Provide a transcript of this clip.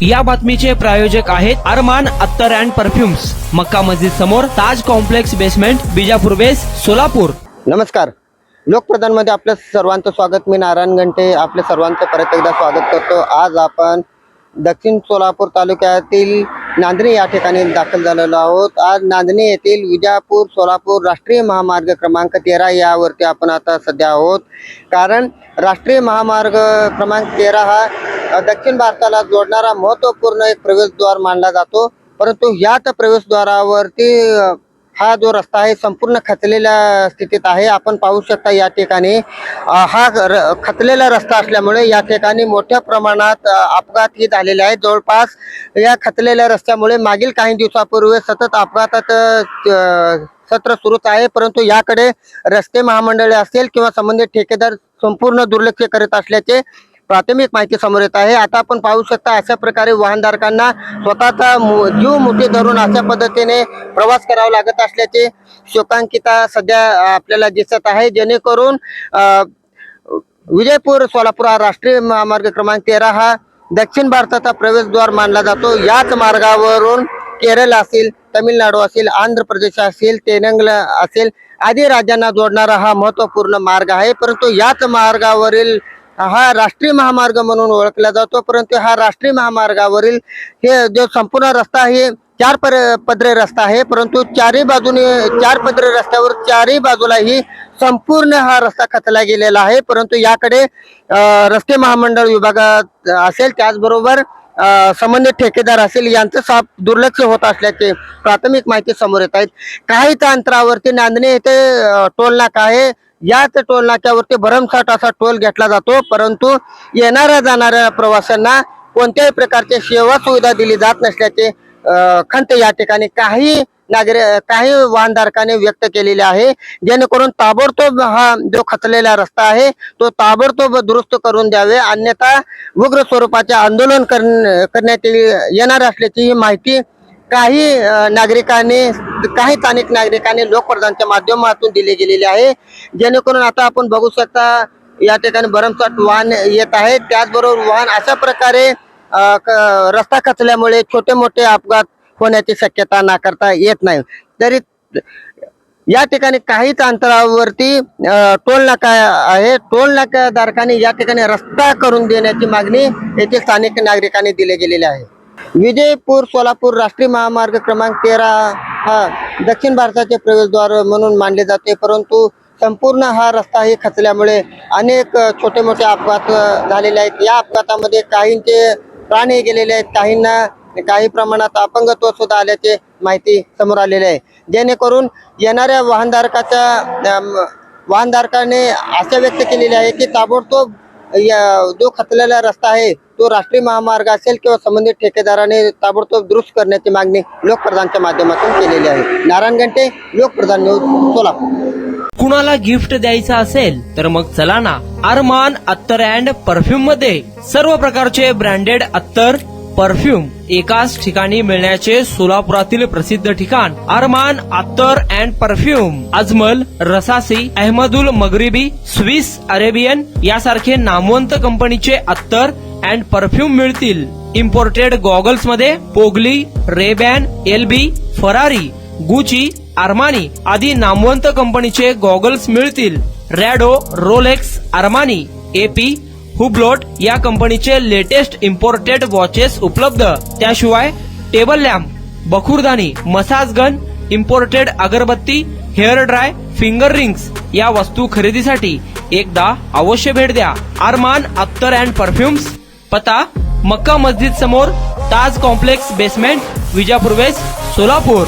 या बातमीचे प्रायोजक आहेत अरमान अत्तर अँड परफ्युम्स, मक्का मस्जिद समोर, ताज कॉम्प्लेक्स बेसमेंट, बिजापूर बेस, सोलापूर। नमस्कार, लोकप्रधान मध्ये आपल्या सर्वांचं स्वागत। मी नारायण घंटे आपल्या सर्वांचं परत एकदा स्वागत करतो। आज आपण दक्षिण सोलापूर तालुक्यातील नांदणी या ठिकाणी दाखल झालेलो आहोत। आज नांदणी येथील विजापूर सोलापूर राष्ट्रीय महामार्ग क्रमांक 13 यावरती आपण आता सध्या आहोत। कारण राष्ट्रीय महामार्ग क्रमांक 13 हा दक्षिण भारताला जोडणारा महत्त्वपूर्ण एक प्रवेशद्वार मानला जातो। परंतु याच प्रवेशद्वारावरती हा जो रस्ता आहे संपूर्ण खचलेल्या स्थितीत आहे। आपण पाहू शकता या ठिकाणी हा खचलेला रस्ता असल्यामुळे या ठिकाणी मोठ्या प्रमाणात अपघातही झालेले आहेत। जवळपास या खचलेल्या रस्त्यामुळे मागील काही दिवसापूर्वी सतत अपघातात सत्र सुरूच आहे। परंतु याकडे रस्ते महामंडळे असेल किंवा संबंधित ठेकेदार संपूर्ण दुर्लक्ष करीत असल्याचे प्राथमिक माहिती समोर येत आहे। आता आपण पाहू शकता अशा प्रकारे वाहनधारकांना स्वतःचा जीव मुठीत धरून अशा पद्धतीने प्रवास करावा लागत असल्याचे शोकांकिता सध्या आपल्याला दिसत आहे। जेणेकरून विजयपूर सोलापूर हा राष्ट्रीय महामार्ग क्रमांक 13 हा दक्षिण भारताचा प्रवेशद्वार मानला जातो। याच मार्गावरून केरळ असेल, तमिळनाडू असेल, आंध्र प्रदेश असेल, तेलंगणा असेल आदी राज्यांना जोडणारा हा महत्त्वपूर्ण मार्ग आहे। परंतु याच मार्गावरील हा राष्ट्रीय महामार्ग म्हणून ओळखला जातो। परंतु हा राष्ट्रीय महामार्गावरील हे जो संपूर्ण रस्ता आहे चार पदरी रस्ता आहे। परंतु चारही बाजूने चार पदरी रस्त्यावर चारही बाजूलाही संपूर्ण हा रस्ता खचला गेलेला आहे। परंतु याकडे रस्ते महामंडळ विभागात असेल, त्याचबरोबर संबंधित ठेकेदार असेल यांचं साफ दुर्लक्ष होत असल्याचे प्राथमिक माहिती समोर येत आहेत। काहीच अंतरावरती नांदणी येथे टोल नाका आहे। याच टोल नाक्यावरती भरमसाठ असा टोल घेतला जातो। परंतु येणाऱ्या जाणाऱ्या प्रवाशांना कोणत्याही प्रकारची सेवा सुविधा दिली जात नसल्याचे खंत या ठिकाणी काही वाहनधारकांनी व्यक्त केलेले आहे। जेणेकरून ताबडतोब हा जो खचलेला रस्ता आहे तो ताबडतोब दुरुस्त करून द्यावे, अन्यथा उग्र स्वरूपाचे आंदोलन करण्यात येणार असल्याची ही माहिती काही स्थानिक नागरिकांनी लोकप्रधानच्या माध्यमातून दिली गेलेली आहे। जेणेकरून आता आपण बघू शकता या ठिकाणी भरमसाठ वाहन येत आहेत। त्याचबरोबर वाहन अशा प्रकारे रस्ता खचल्यामुळे छोटे मोठे अपघात होण्याची शक्यता नाकारता येत नाही। तरी या ठिकाणी काहीच अंतरावरती टोल नाका आहे। टोल नाकाधारकांनी या ठिकाणी रस्ता करून देण्याची मागणी येथे स्थानिक नागरिकांनी दिली गेलेली आहे। विजयपूर सोलापूर राष्ट्रीय महामार्ग क्रमांक 13 हा दक्षिण भारताचे प्रवेशद्वार म्हणून मानले जाते। परंतु संपूर्ण हा रस्ता ही खचल्यामुळे अनेक छोटे मोठे अपघात झालेले आहेत। या अपघातामध्ये काहींचे प्राणही गेलेले आहेत, काहींना काही प्रमाणात अपंगत्व सुद्धा आल्याचे माहिती समोर आलेले आहे। जेणेकरून येणाऱ्या वाहनधारकाने आशा व्यक्त केलेली आहे की ताबडतोब जो खचलेला रस्ता आहे तो राष्ट्रीय महामार्ग असेल किंवा संबंधित ठेकेदाराने ताबडतोब दुरुस्त करण्याची मागणी लोकप्रधानच्या माध्यमातून केलेली आहे। नारायण घंटे, लोकप्रधान न्यूज, सोलापूर। कुणाला गिफ्ट द्यायचं असेल तर मग चला ना अरमान अत्तर अँड परफ्यूम मध्ये सर्व प्रकारचे ब्रँडेड अत्तर परफ्यूम एकाच ठिकाणी मिळण्याचे सोलापुरातील प्रसिद्ध ठिकाण Armaan Attar and perfume. Ajmal, Rasasi, Ahmed Al Maghribi, Swiss Arabian यासारखे नामवंत कंपनीचे अत्तर अँड परफ्यूम मिळतील। इम्पोर्टेड गॉगल्स मध्ये पोगली, Ray Ban, LB, Ferrari, Gucci, Armani आदी नामवंत कंपनीचे गॉगल्स मिळतील। Rado, Rolex, Armani, AP, Hublot या कंपनीचे लेटेस्ट इम्पोर्टेड वॉचेस उपलब्ध। त्याशिवाय टेबल लॅम्प, बखुरदानी, मसाज गन, इम्पोर्टेड अगरबत्ती, हेअर ड्राय, फिंगर रिंग्स या वस्तू खरेदीसाठी एकदा अवश्य भेट द्या अरमान अत्तर अँड परफ्यूम्स। पता मक्का मस्जिद समोर, ताज कॉम्प्लेक्स बेसमेंट, विजापूर वेस्ट, सोलापूर।